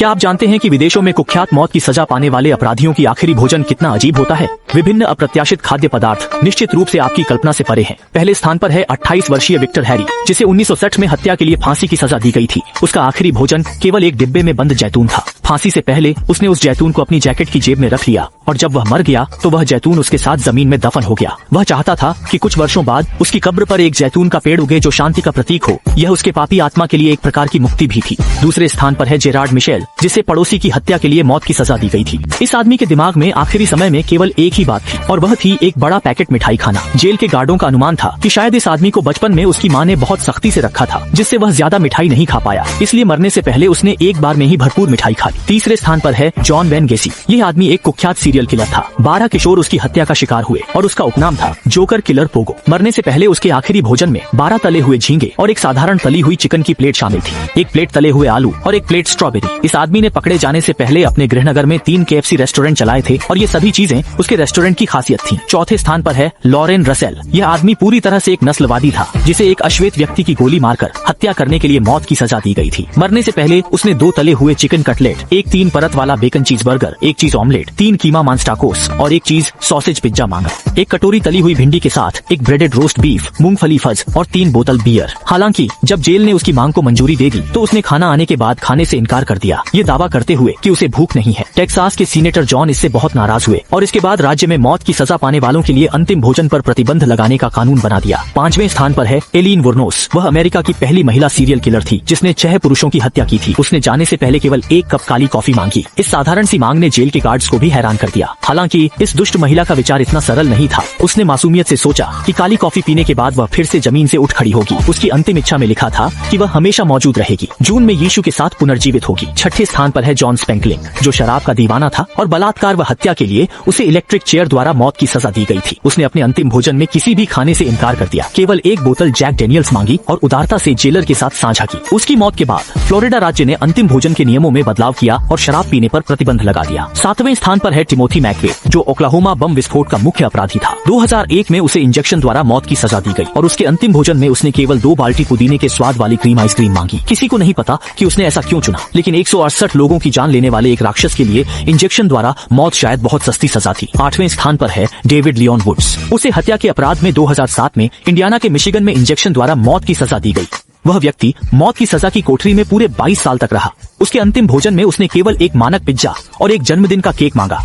क्या आप जानते हैं कि विदेशों में कुख्यात मौत की सजा पाने वाले अपराधियों की आखिरी भोजन कितना अजीब होता है। विभिन्न अप्रत्याशित खाद्य पदार्थ निश्चित रूप से आपकी कल्पना से परे हैं। पहले स्थान पर है 28 वर्षीय विक्टर हैरी, जिसे 1960 में हत्या के लिए फांसी की सजा दी गई थी। उसका आखिरी भोजन केवल एक डिब्बे में बंद जैतून था। फांसी से पहले उसने उस जैतून को अपनी जैकेट की जेब में रख लिया और जब वह मर गया तो वह जैतून उसके साथ जमीन में दफन हो गया। वह चाहता था कि कुछ वर्षों बाद उसकी कब्र पर एक जैतून का पेड़ उगे जो शांति का प्रतीक हो। यह उसके पापी आत्मा के लिए एक प्रकार की मुक्ति भी थी। दूसरे स्थान पर है जेरार्ड मिशेल, जिसे पड़ोसी की हत्या के लिए मौत की सजा दी गई थी। इस आदमी के दिमाग में आखिरी समय में केवल एक ही बात थी और वह थी एक बड़ा पैकेट मिठाई खाना। जेल के गार्डों का अनुमान था कि शायद इस आदमी को बचपन में उसकी माँ ने बहुत सख्ती से रखा था, जिससे वह ज्यादा मिठाई नहीं खा पाया, इसलिए मरने से पहले उसने एक बार में ही भरपूर मिठाई खा ली। तीसरे स्थान पर है जॉन वेन गेसी। यह आदमी एक कुख्यात सीरियल किलर था। 12 किशोर उसकी हत्या का शिकार हुए और उसका उपनाम था जोकर किलर पोगो। मरने से पहले उसके आखिरी भोजन में 12 तले हुए झींगे और एक साधारण तली हुई चिकन की प्लेट शामिल थी। एक प्लेट तले हुए आलू और एक प्लेट स्ट्रॉबेरी। इस आदमी ने पकड़े जाने से पहले अपने गृहनगर में 3 KFC रेस्टोरेंट चलाए थे और ये सभी चीजें उसके रेस्टोरेंट की खासियत थी। चौथे स्थान पर है लॉरेन रसेल। यह आदमी पूरी तरह से एक नस्लवादी था, जिसे एक अश्वेत व्यक्ति की गोली मारकर हत्या करने के लिए मौत की सजा दी गई थी। मरने से पहले उसने 2 तले हुए चिकन कटलेट, एक 3 परत वाला बेकन चीज बर्गर, एक चीज ऑमलेट, 3 कीमा मांस टाकोस और एक चीज सॉसेज पिज्जा मांगा। एक कटोरी तली हुई भिंडी के साथ एक ब्रेडेड रोस्ट बीफ, मूंगफली फज और 3 बोतल बियर। हालांकि जब जेल ने उसकी मांग को मंजूरी दे दी तो उसने खाना आने के बाद खाने से इनकार कर दिया, ये दावा करते हुए कि उसे भूख नहीं है। टेक्सास के सीनेटर जॉन इससे बहुत नाराज हुए और इसके बाद राज्य में मौत की सजा पाने वालों के लिए अंतिम भोजन पर प्रतिबंध लगाने का कानून बना दिया। 5वें स्थान पर है एलिन वुरनोस। वह अमेरिका की पहली महिला सीरियल किलर थी जिसने 6 पुरुषों की हत्या की थी। उसने जाने से पहले केवल 1 कप काली कॉफी मांगी। इस साधारण सी मांग ने जेल के गार्ड्स को भी हैरान कर दिया। हालांकि इस दुष्ट महिला का विचार इतना सरल नहीं था। उसने मासूमियत से सोचा कि काली कॉफी पीने के बाद वह फिर से जमीन से उठ खड़ी होगी। उसकी अंतिम इच्छा में लिखा था कि वह हमेशा मौजूद रहेगी, जून में यीशु के साथ पुनर्जीवित होगी। 6ठे स्थान पर है जॉन स्पेंकलिंग, जो शराब का दीवाना था और बलात्कार व हत्या के लिए उसे इलेक्ट्रिक चेयर द्वारा मौत की सजा दी गई थी। उसने अपने अंतिम भोजन में किसी भी खाने से इनकार कर दिया, केवल 1 बोतल जैक डेनियल्स मांगी और उदारता से जेलर के साथ साझा की। उसकी मौत के बाद फ्लोरिडा राज्य ने अंतिम भोजन के नियमों में बदलाव किया और शराब पीने पर प्रतिबंध लगा दिया। 7वें स्थान पर है टिमोथी मैकवे, जो ओक्लाहोमा बम विस्फोट का मुख्य अपराधी था। 2001 में उसे इंजेक्शन द्वारा मौत की सजा दी गई और उसके अंतिम भोजन में उसने केवल 2 बाल्टी पुदीने के स्वाद वाली क्रीम आइसक्रीम मांगी। किसी को नहीं पता कि उसने ऐसा क्यों चुना, लेकिन 168 लोगों की जान लेने वाले एक राक्षस के लिए इंजेक्शन द्वारा मौत शायद बहुत सस्ती सजा थी। 8वें स्थान पर है डेविड लियोन वुड्स। उसे हत्या के अपराध में 2007 में इंडियाना के मिशिगन में इंजेक्शन द्वारा मौत की सजा दी गई। वह व्यक्ति मौत की सजा की कोठरी में पूरे 22 साल तक रहा। उसके अंतिम भोजन में उसने केवल एक मानक पिज्जा और एक जन्मदिन का केक मांगा।